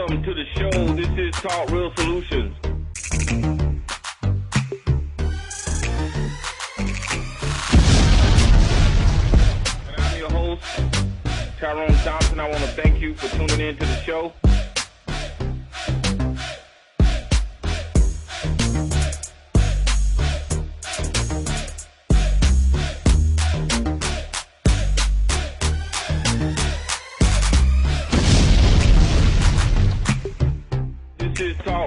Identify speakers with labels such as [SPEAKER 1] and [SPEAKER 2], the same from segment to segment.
[SPEAKER 1] Welcome to the show. This is Talk Real Solutions. And I'm your host, Tyrone Thompson. I want to thank you for tuning in to the show.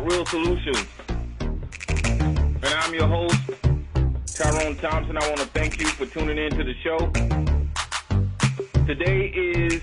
[SPEAKER 1] Real Solutions. And I'm your host, Tyrone Thompson. I want to thank you for tuning in to the show. Today is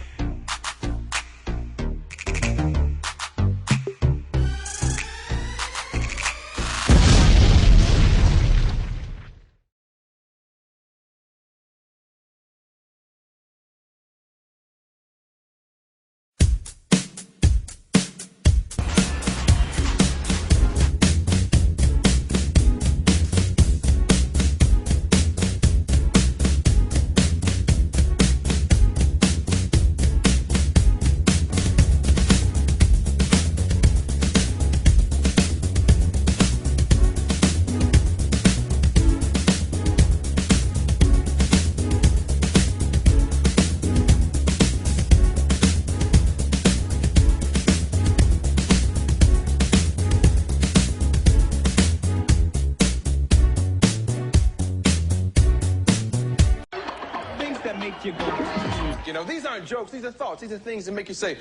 [SPEAKER 2] You know, these aren't jokes, these are thoughts, these are things that make you say,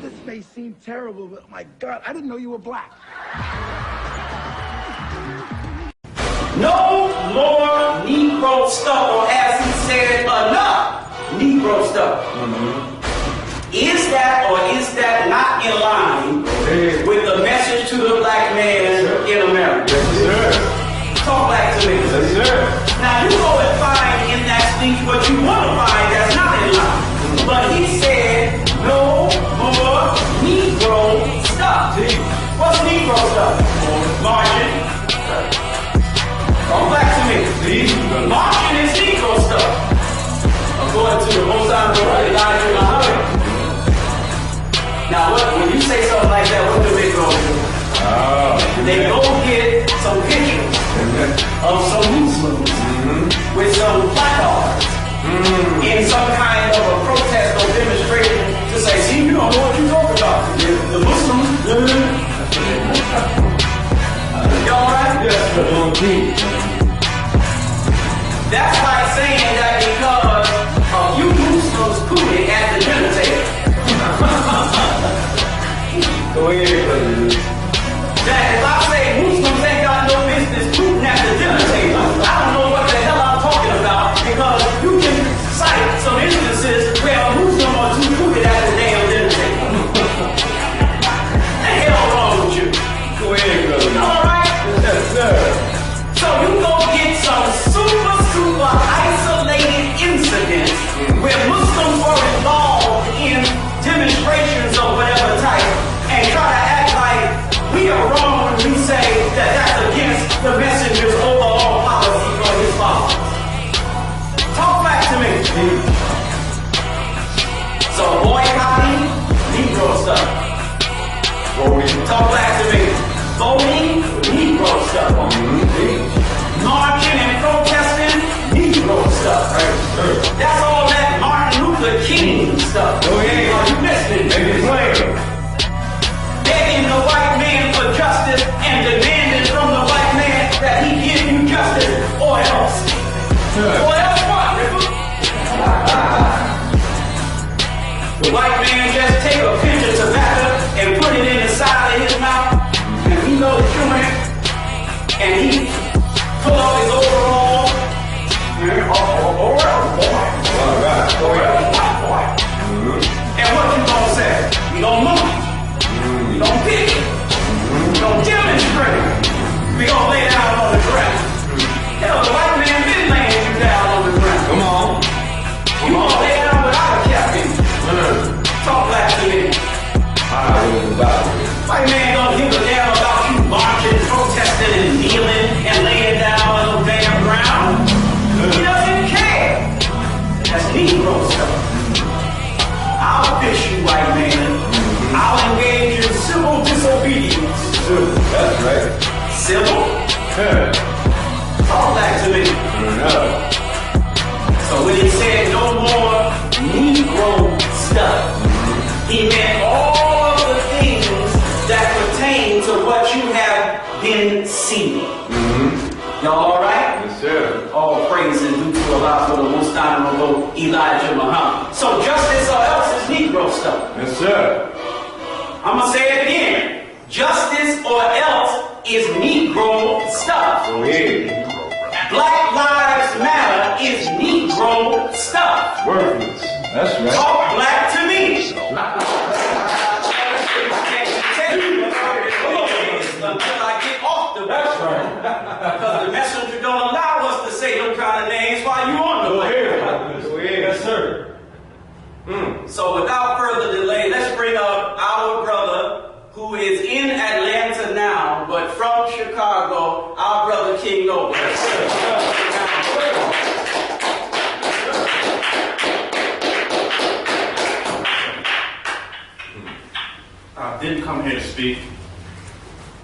[SPEAKER 2] this may seem terrible, but oh my God, I didn't know you were black.
[SPEAKER 3] No more Negro stuff, or as he said, enough Negro stuff. Is that or is that not in line with the message to the black man in America?
[SPEAKER 2] Yes, sir.
[SPEAKER 3] Talk back to me.
[SPEAKER 2] Yes, sir.
[SPEAKER 3] Now you go and find in that speech what you want to find that's not in line. But he said, no more Negro stuff. What's Negro stuff? Margin. Come back to me. Margin is Negro stuff. According to the Most High, Elijah and Muhammad. Now, when you say something like that, what do they go do? They go get some pictures of some Muslims with some placards in some kind of a protest or demonstration to say, see, you don't know what you're talking about. The Muslims. Y'all right? Yes, that's like saying that because a few Muslims cooling at the dinner table.
[SPEAKER 2] Go ahead,
[SPEAKER 3] that if I say Muslims ain't got no business cooling at the dinner table, I don't know what the hell I'm talking about, because you can cite stuff.
[SPEAKER 4] Go ahead.
[SPEAKER 3] Are you listening?
[SPEAKER 4] Make it plain.
[SPEAKER 3] Begging the white man for justice and demanding from the white man that he give you justice or else. Or else what, nigga? The white man just take a pinch of tobacco and put it in the side of his mouth, and he know the chewing, and he pull off his overall, and what you gonna say? You gonna move? You gonna pick it? You gonna demonstrate? We gonna lay down on the ground. Hell, the white man been laying you down on the ground.
[SPEAKER 4] Come on.
[SPEAKER 3] You gonna lay down without a captain? Talk black to me. White man don't give a damn about you marching, protesting, and kneeling, and laying down on the damn ground. He doesn't care. That's Negro stuff. I'll fish you, white man. I'll engage in civil disobedience.
[SPEAKER 4] That's right.
[SPEAKER 3] Civil? Talk back to me. So when he said no more Negro stuff, he meant all of the things that pertain to what you have been seeing. Y'all all right?
[SPEAKER 4] Yes, sir.
[SPEAKER 3] All praise and due to Allah for the most honorable Elijah Muhammad. So justice or else is Negro stuff.
[SPEAKER 4] Yes, sir.
[SPEAKER 3] I'm going to say it again. Justice or else is Negro stuff.
[SPEAKER 4] Go ahead.
[SPEAKER 3] Black Lives Matter is Negro stuff.
[SPEAKER 4] Worthless. That's right.
[SPEAKER 3] Talk black to me. Until I get off the website. Because the messenger don't allow us to say them kind of names while you on the way.
[SPEAKER 4] Go ahead. Yes, sir.
[SPEAKER 3] So without further delay, let's bring up our brother who is in Atlanta now, but from Chicago, our brother King Noble.
[SPEAKER 5] I didn't come here to speak,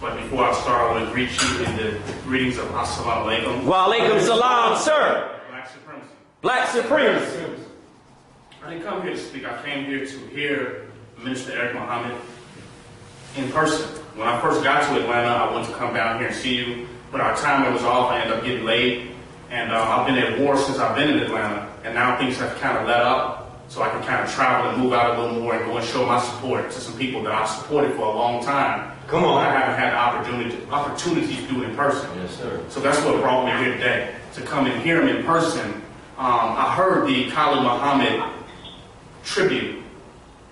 [SPEAKER 5] but before I start, I want to greet you in the greetings of Assalamu alaikum.
[SPEAKER 3] Wa alaikum salam, sir.
[SPEAKER 5] Black supremacy.
[SPEAKER 3] Black supremacy.
[SPEAKER 5] I didn't come here to speak. I came here to hear Minister Eric Muhammad in person. When I first got to Atlanta, I wanted to come down here and see you, but our timer was off. I ended up getting late, and I've been at war since I've been in Atlanta, and now things have kind of let up. So I can kind of travel and move out a little more and go and show my support to some people that I've supported for a long time.
[SPEAKER 4] Come on.
[SPEAKER 5] I haven't had the opportunity to do it in person.
[SPEAKER 4] Yes, sir.
[SPEAKER 5] So that's what brought me here today, to come and hear him in person. I heard the Khalid Muhammad tribute,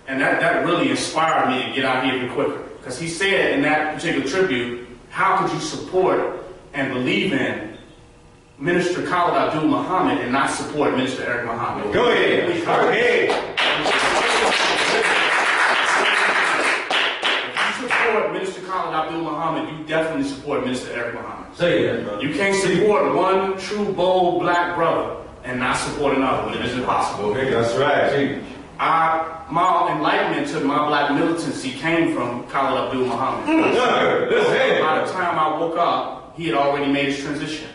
[SPEAKER 5] and that really inspired me to get out here even quicker. Because he said in that particular tribute, how could you support and believe in Minister Khalid Abdul Muhammad and not support Minister Eric Muhammad?
[SPEAKER 4] Go ahead. Go ahead.
[SPEAKER 5] If you support Minister Khalid Abdul Muhammad, you definitely support Minister Eric Muhammad.
[SPEAKER 4] Say that, brother.
[SPEAKER 5] You can't support one true, bold, black brother and not support another one. It is impossible.
[SPEAKER 4] Okay, that's right.
[SPEAKER 5] My enlightenment to my black militancy came from Khalid Abdul Muhammad. By the time I woke up, he had already made his transition.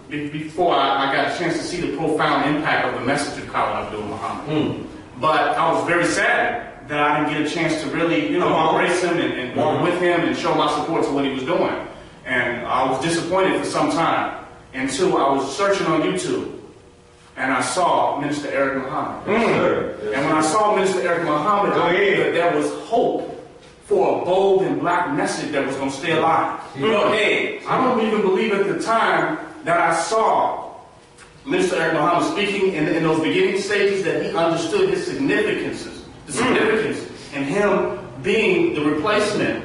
[SPEAKER 5] Before I got a chance to see the profound impact of the message of Khalid Abdul Muhammad. But I was very sad that I didn't get a chance to really, embrace him and walk with him and show my support to what he was doing. And I was disappointed for some time until I was searching on YouTube and I saw Minister Eric Muhammad. And when I saw Minister Eric Muhammad, I knew that there was hope for a bold and black message that was going to stay alive. I don't even believe at the time that I saw Minister Eric Muhammad speaking in those beginning stages that he understood his significance and him being the replacement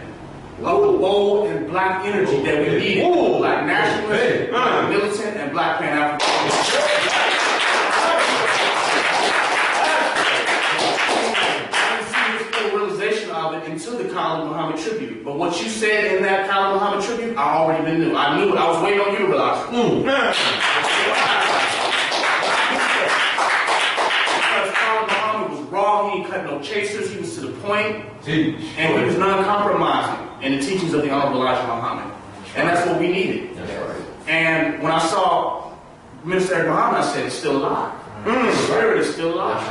[SPEAKER 5] of the bold and black energy that we needed. Black nationalists, black militant, and black Pan-African. Realization of it into the Khalid Muhammad tribute. But what you said in that Khalid Muhammad tribute, I already knew. I knew it. I was waiting on you to realize it. Because Khalid Muhammad was raw, he cut no chasers, he was to the point, and he was non-compromising in the teachings of the Honorable Elijah Muhammad. And that's what we needed. And when I saw Minister Eric Muhammad, I said, it's still alive. The spirit is still alive.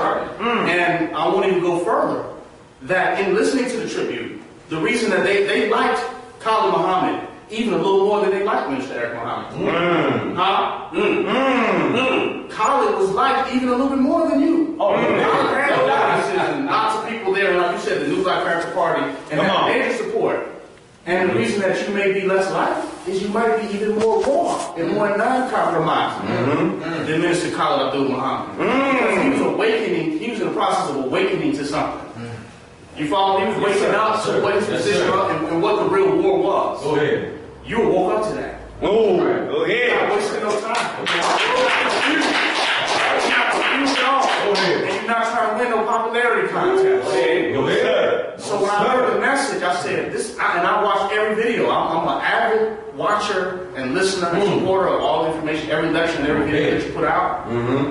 [SPEAKER 5] And I won't even go further. That in listening to the tribute, the reason that they liked Khalid Muhammad even a little more than they liked Minister Eric Muhammad. Khalid was liked even a little bit more than you. Khalid had audiences and lots of people there, like you said, the New Black Panther Party, and had major support. And the reason that you may be less liked is you might be even more raw and more non-compromising than Minister Khalid Abdul Muhammad. Because he was awakening, he was in the process of awakening to something. You follow? He was waking up to what his position was and what the real war was.
[SPEAKER 4] Go ahead.
[SPEAKER 5] You woke up to that.
[SPEAKER 4] Go ahead.
[SPEAKER 5] You're not wasting no time. You're not confused at all.
[SPEAKER 4] Go ahead.
[SPEAKER 5] And you're not trying to win no popularity contest.
[SPEAKER 4] Go ahead.
[SPEAKER 5] So when I heard the message, I said, this, and I watched every video. I'm an avid watcher and listener and supporter of all the information, every lecture and every video that you put out,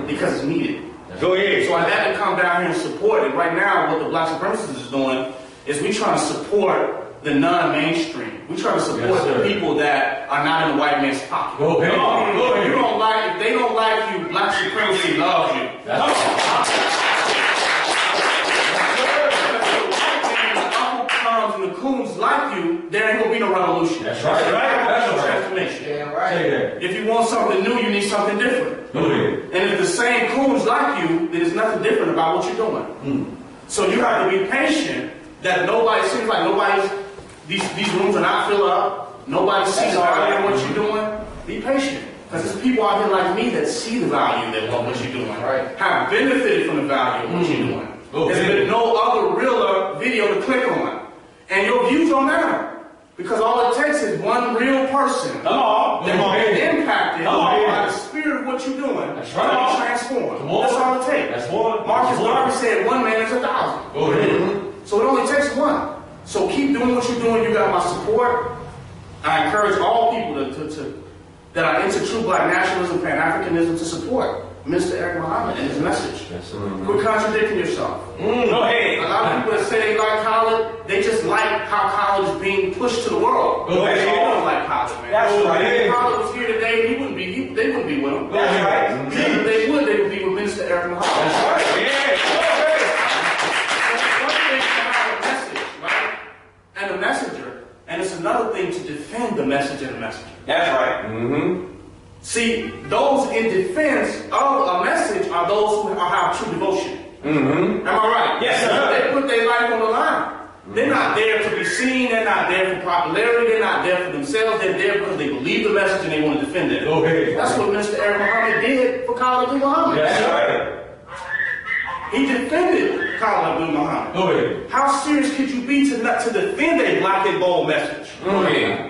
[SPEAKER 5] because it's needed.
[SPEAKER 4] Go ahead.
[SPEAKER 5] So I had to come down here and support it. Right now, what the black supremacists is doing is we trying to support the non-mainstream. We trying to support the people that are not in the white man's pocket.
[SPEAKER 4] Go ahead.
[SPEAKER 5] If you don't like, if they don't like you, black supremacy loves you.
[SPEAKER 4] That's right.
[SPEAKER 5] And the coons like you, there ain't gonna be no revolution.
[SPEAKER 4] That's right. That's right.
[SPEAKER 5] Transformation.
[SPEAKER 6] Yeah, right.
[SPEAKER 5] If you want something new, you need something different.
[SPEAKER 4] Go ahead.
[SPEAKER 5] And if the same coons like you, then there's nothing different about what you're doing. So you have to be patient that nobody, seems like nobody's, these rooms are not filled up. Nobody sees the value in what you're doing. Be patient. Because there's people out here like me that see the value of what you're doing.
[SPEAKER 6] Right.
[SPEAKER 5] Have benefited from the value of what you're doing. There's been no other realer video to click on. And your views don't matter. Because all it takes is one real person that is impacted by the spirit of what you're doing to be transformed. That's all it takes.
[SPEAKER 4] That's one.
[SPEAKER 5] Marcus Garvey said 1 man is 1,000.
[SPEAKER 4] Go ahead.
[SPEAKER 5] So it only takes one. So keep doing what you're doing. You got my support. I encourage all people that are into true black nationalism, Pan-Africanism to support Mr. Eric Muhammad and his message. Quit contradicting yourself.
[SPEAKER 4] Go ahead.
[SPEAKER 5] A lot of people that say they like college, they just like how college is being pushed to the world.
[SPEAKER 4] Go ahead.
[SPEAKER 5] They don't like college, man.
[SPEAKER 4] That's right.
[SPEAKER 5] If college was here today, they wouldn't be with him.
[SPEAKER 4] That's right.
[SPEAKER 5] If they would be with Minister Eric Muhammad.
[SPEAKER 4] That's right. Yeah.
[SPEAKER 5] One thing to have a message, right? And a messenger. And it's another thing to defend the message and the messenger.
[SPEAKER 4] That's right.
[SPEAKER 5] See, those in defense of a message are those who have true devotion. Am I right?
[SPEAKER 4] Yes, sir.
[SPEAKER 5] They put their life on the line. They're not there to be seen. They're not there for popularity. They're not there for themselves. They're there because they believe the message and they want to defend it.
[SPEAKER 4] Go ahead.
[SPEAKER 5] That's what Mr. Eric Muhammad did for Khalid Abdul Muhammad.
[SPEAKER 4] That's right.
[SPEAKER 5] He defended Khalid Abdul Muhammad.
[SPEAKER 4] Go ahead.
[SPEAKER 5] How serious could you be to defend a black and bold message?
[SPEAKER 4] Go ahead.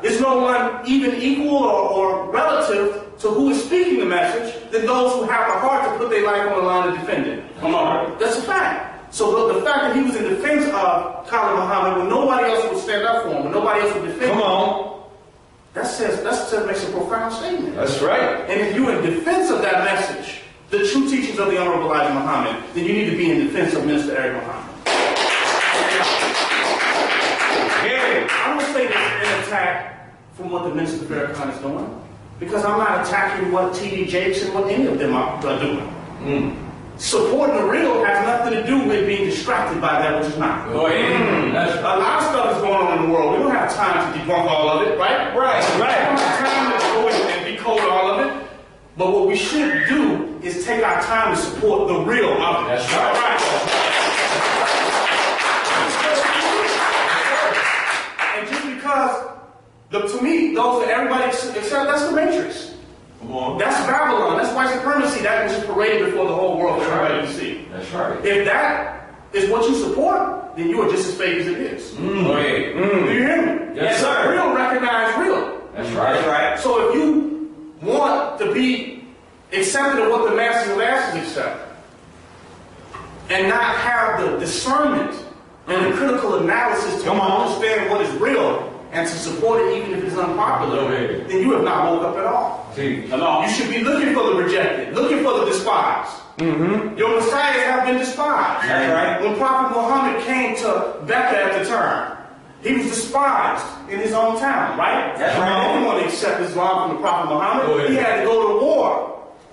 [SPEAKER 5] Is no one even equal or relative to who is speaking the message than those who have the heart to put their life on the line to defend it? Come on. That's a fact. So the fact that he was in defense of Khalid Muhammad when nobody else would stand up for him, when nobody else would defend him, that makes a profound statement.
[SPEAKER 4] That's right.
[SPEAKER 5] And if you're in defense of that message, the true teachings of the Honorable Elijah Muhammad, then you need to be in defense of Minister Eric Muhammad. I don't say this is an attack from what the Minister of Farrakhan is doing, because I'm not attacking what T.D. Jakes and what any of them are doing. Supporting the real has nothing to do with being distracted by that which is not.
[SPEAKER 4] Go ahead.
[SPEAKER 5] A lot of stuff is going on in the world. We don't have time to debunk all of it, right? Right. We don't have time to go and decode all of it. But what we should do is take our time to support the real of it.
[SPEAKER 4] That's right.
[SPEAKER 5] And just because, to me, those that everybody accept, that's the Matrix. That's Babylon. That's white supremacy. That was just paraded before the whole world for everybody to see.
[SPEAKER 4] That's right.
[SPEAKER 5] If that is what you support, then you are just as fake as it is. Do you hear me?
[SPEAKER 4] Yes, sir.
[SPEAKER 5] Real recognize real.
[SPEAKER 4] That's right. That's right.
[SPEAKER 5] So if you want to be accepted of what the masses of asses accept, and not have the discernment and the critical analysis to understand what is real and to support it even if it's unpopular, then you have not woke up at all. You should be looking for the rejected, looking for the despised. Your messiahs have been despised.
[SPEAKER 4] That's right.
[SPEAKER 5] When Prophet Muhammad came to Becca at the time, he was despised in his own town, right?
[SPEAKER 4] That's right.
[SPEAKER 5] He didn't want to accept Islam from the Prophet Muhammad. He had to go to war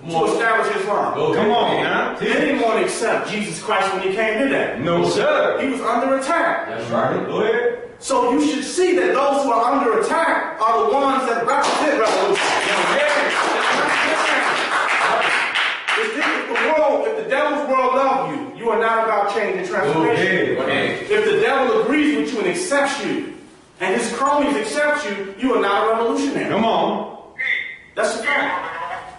[SPEAKER 5] to establish Islam.
[SPEAKER 6] Come on, man.
[SPEAKER 5] He didn't want to accept Jesus Christ when he came to that.
[SPEAKER 6] No, sir.
[SPEAKER 5] He was under attack.
[SPEAKER 6] That's right. Go ahead.
[SPEAKER 5] So you should see that those who are under attack are the ones that represent revolution. If the devil's world loves you, you are not about change and transformation.
[SPEAKER 6] Okay.
[SPEAKER 5] If the devil agrees with you and accepts you, and his cronies accept you, you are not a revolutionary.
[SPEAKER 6] Come on.
[SPEAKER 5] That's a fact.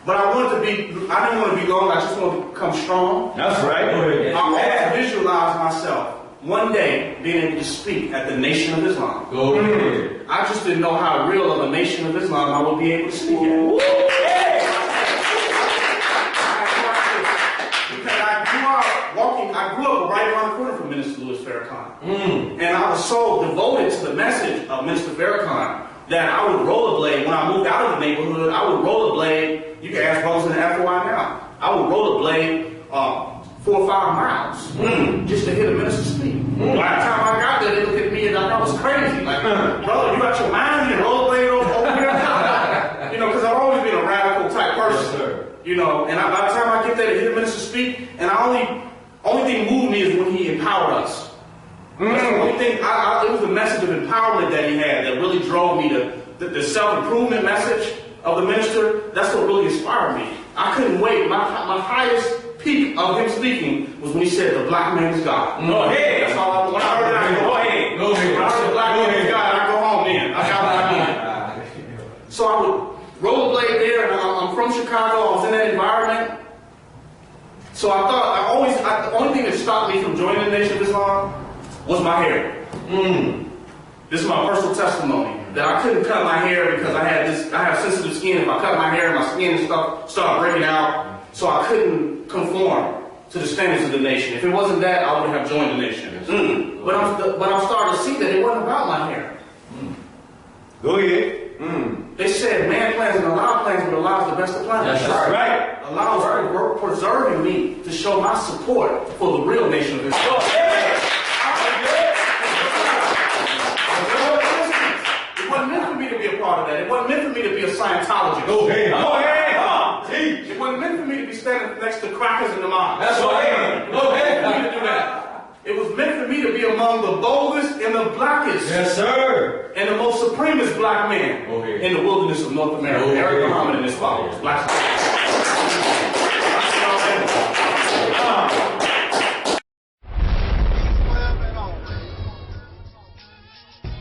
[SPEAKER 5] But I didn't want to be long, I just wanted to become strong.
[SPEAKER 6] That's right. Go ahead.
[SPEAKER 5] I wanted to visualize myself one day being able to speak at the Nation of Islam.
[SPEAKER 6] Go ahead.
[SPEAKER 5] I just didn't know how real of a Nation of Islam I would be able to speak at. I grew up right around the corner from Minister Louis Farrakhan. And I was so devoted to the message of Minister Farrakhan that I would rollerblade. When I moved out of the neighborhood, I would rollerblade. You can ask brothers in the FOI now. I would rollerblade 4 or 5 miles just to hear the minister speak. By the time I got there, they looked at me and I was crazy. Like, brother, you got your mind in rollerblade over here? You know, because I've always been a radical type person.
[SPEAKER 6] Yes,
[SPEAKER 5] you know, and by the time I get there to hear the minister speak, and only thing moved me is when he empowered us. That's the only thing, it was the message of empowerment that he had that really drove me to the self-improvement message of the minister. That's what really inspired me. I couldn't wait. My highest peak of him speaking was when he said, the black man is God.
[SPEAKER 6] Go ahead.
[SPEAKER 5] That's all when I heard that, I go, go ahead.
[SPEAKER 6] Go ahead.
[SPEAKER 5] When I heard the black man is God, I go home then. I got what I mean. So I would rollerblade there, and I'm from Chicago. I was in that environment. So I thought, the only thing that stopped me from joining the Nation of Islam was my hair. This is my personal testimony, that I couldn't cut my hair because I have sensitive skin. If I cut my hair, my skin and stuff started breaking out. So I couldn't conform to the standards of the nation. If it wasn't that, I would have joined the nation. But I'm starting to see that it wasn't about my hair.
[SPEAKER 6] Go ahead.
[SPEAKER 5] They said man plans and Allah plans, but Allah is the best of plans.
[SPEAKER 6] That's right.
[SPEAKER 5] Allah was preserving me to show my support for the real nation of Islam. It wasn't meant for me to be a part of that. It wasn't meant for me to be a Scientologist.
[SPEAKER 6] Go ahead. Go ahead.
[SPEAKER 5] It wasn't meant for me to be standing next to crackers in the mosque.
[SPEAKER 6] That's right. Go ahead.
[SPEAKER 5] It wasn't meant for me to do that. It was meant for me to be among the boldest and the blackest.
[SPEAKER 6] Yes, sir.
[SPEAKER 5] And the most supremest black man in the wilderness of North America. Eric Muhammad and his followers. Black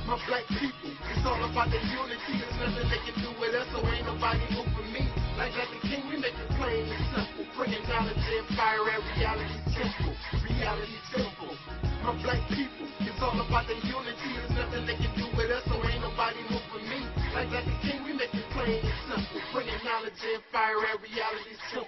[SPEAKER 7] My black people, it's all about the unity. There's nothing they can do with us, so ain't nobody moving me. Like the king, we make it plain and simple. Bringing knowledge and fire at reality simple. Reality simple. My black people, it's all about the unity. There's nothing they can do with us, so ain't nobody moving me. Like the king, we make it plain and simple. Bringing knowledge and fire at reality simple.